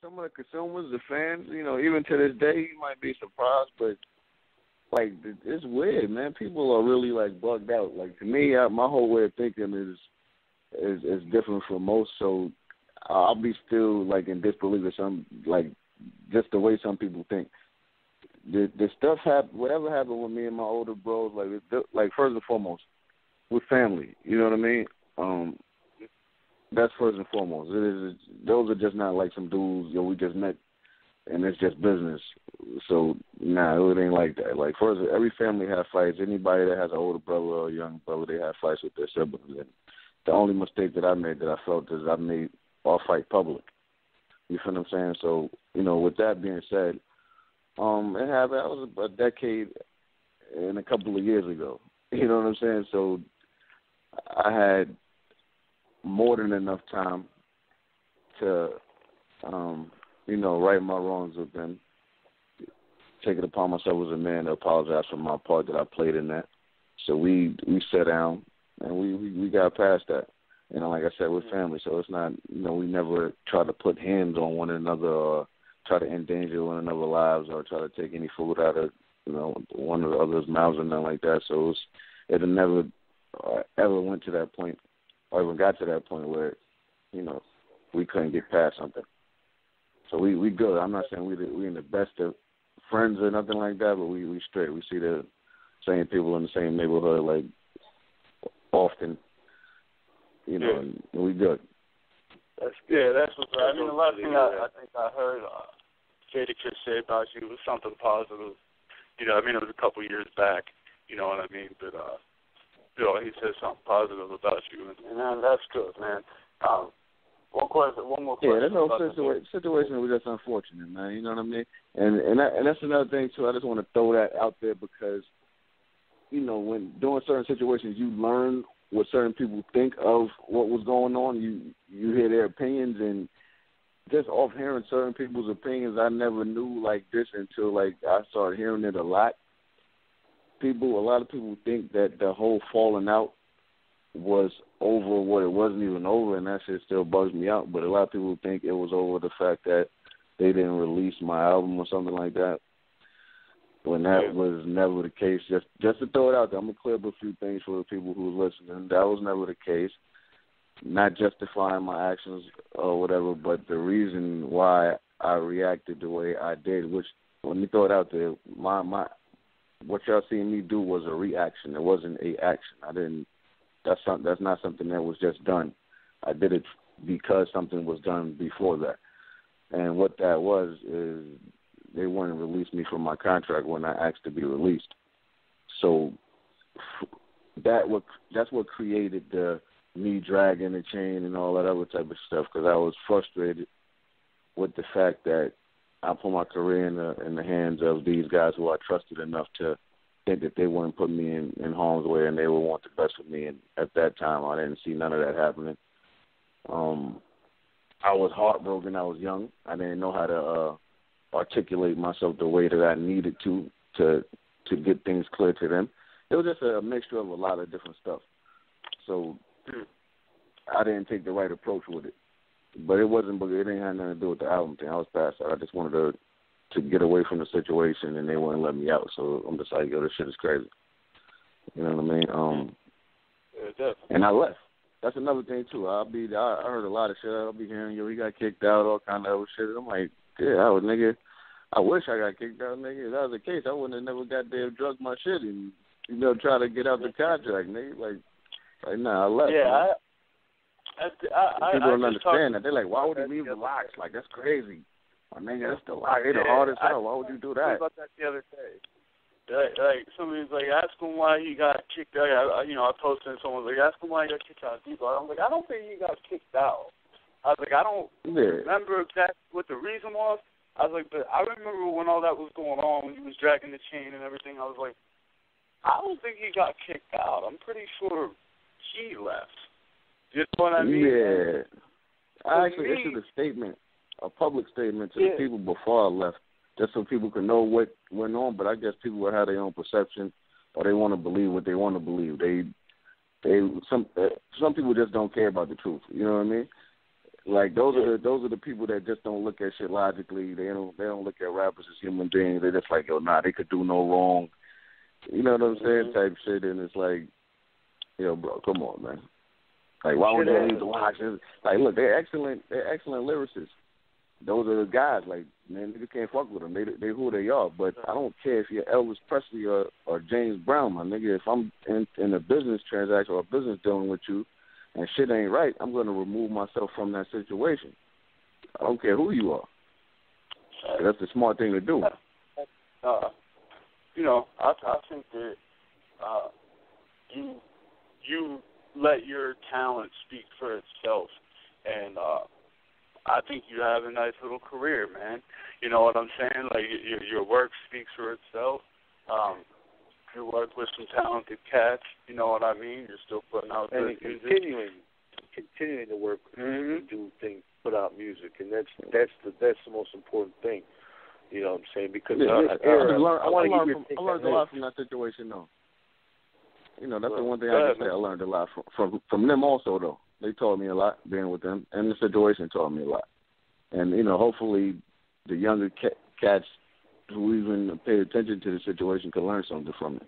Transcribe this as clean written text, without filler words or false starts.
some of the consumers, the fans, even to this day, you might be surprised, but like it's weird, man. People are really like bugged out. Like to me, my whole way of thinking is different from most. So I'll be still like in disbelief of some, like just the way some people think. The stuff whatever happened with me and my older bros, like first and foremost, with family. You know what I mean? That's first and foremost. Those are just not like some dudes, we just met and it's just business. So, nah, it ain't like that. Like, first, every family has fights. Anybody that has an older brother or a young brother, they have fights with their siblings. And the only mistake that I made that I felt is I made our fight public. You feel what I'm saying? So, with that being said, it happened. That was a decade and a couple of years ago. You know what I'm saying? So, I had more than enough time to, right my wrongs with them, take it upon myself as a man to apologize for my part that I played in that. So we sat down and we got past that. Like I said, we're family, so it's not, we never try to put hands on one another or try to endanger one another's lives or try to take any food out of, one of the other's mouths or nothing like that. So it never ever went to that point or even got to that point where, we couldn't get past something. So we good. I'm not saying we in the best of friends or nothing like that, but we straight. We see the same people in the same neighborhood like often, and we good. That's what's right. I mean, the last thing I think I heard Jada Kiss say about you was something positive. It was a couple years back. You know what I mean? But he said something positive about you, and that's good, man. One more question. Yeah, that whole situation was just unfortunate, man. You know what I mean? And that's another thing too. I just want to throw that out there because, when doing certain situations, you learn what certain people think of what was going on. You hear their opinions, and just off hearing certain people's opinions, I never knew like this until like I started hearing it a lot. A lot of people think that the whole falling out was over what it wasn't even over, and that shit still bugs me out. But a lot of people think it was over the fact that they didn't release my album or something like that, when that was never the case. Just to throw it out there, I'm going to clear up a few things for the people who are listening. That was never the case. Not justifying my actions or whatever, but the reason why I reacted the way I did, which, let me throw it out there, what y'all seen me do was a reaction. It wasn't a action. That's not something that was just done. I did it because something was done before that. And what that was is they wouldn't release me from my contract when I asked to be released. So that's what created the me dragging the chain and all that other type of stuff, because I was frustrated with the fact that I put my career in the hands of these guys who I trusted enough to think that they wouldn't put me in harm's way and they would want the best for me. And at that time, I didn't see none of that happening. I was heartbroken. I was young. I didn't know how to articulate myself the way that I needed to get things clear to them. It was just a mixture of a lot of different stuff. So I didn't take the right approach with it. But it didn't have nothing to do with the album thing. I was past that. I just wanted to get away from the situation, and they wouldn't let me out. So I'm just like, yo, this shit is crazy. You know what I mean? And I left. That's another thing too. I heard a lot of shit. I'll be hearing, yo, he got kicked out, all kind of other shit. I'm like, yeah, I wish I got kicked out, nigga. If that was the case, I wouldn't have never got there, drugged my shit and try to get out the contract, nigga. Like nah, I left. Yeah, people don't understand that. They're like, why would he leave the locks? Like, that's crazy. My nigga, that's the lock. They the hardest out. Why would you do that? I about that the other day. Like somebody's like, ask him why he got kicked out. I posted and someone's like, ask him why he got kicked out of people. I'm like, I don't think he got kicked out. I was like, I don't remember exactly what the reason was. I was like, but I remember when all that was going on, when he was dragging the chain and everything. I was like, I don't think he got kicked out. I'm pretty sure he left. You know what I mean? Yeah. I actually issued a public statement to the people before I left, just so people could know what went on. But I guess people will have their own perception, or they want to believe what they want to believe. Some people just don't care about the truth. You know what I mean? Like those are the people that just don't look at shit logically. They don't look at rappers as human beings. They're just like, yo, nah, they could do no wrong. You know what I'm saying? Type shit. And it's like, yo, bro, come on, man. Like, why would they need to watch it? Like, look, they're excellent lyricists. Those are the guys. Like, man, nigga can't fuck with them. They who they are. But I don't care if you're Elvis Presley or James Brown, my nigga. If I'm in a business transaction or a business dealing with you and shit ain't right, I'm going to remove myself from that situation. I don't care who you are. That's the smart thing to do. You know, I think that you let your talent speak for itself, and I think you have a nice little career, man. You know what I'm saying? Like, your work speaks for itself. You work with some talented cats, you know what I mean? You're still putting out good music. Continuing to work, do things, put out music, and that's the most important thing. You know what I'm saying? Because I learned a lot from that situation, though. You know, that's the one thing I can say I learned a lot from them also, though. They taught me a lot being with them, and the situation taught me a lot. And, you know, hopefully the younger cats who even pay attention to the situation can learn something from it.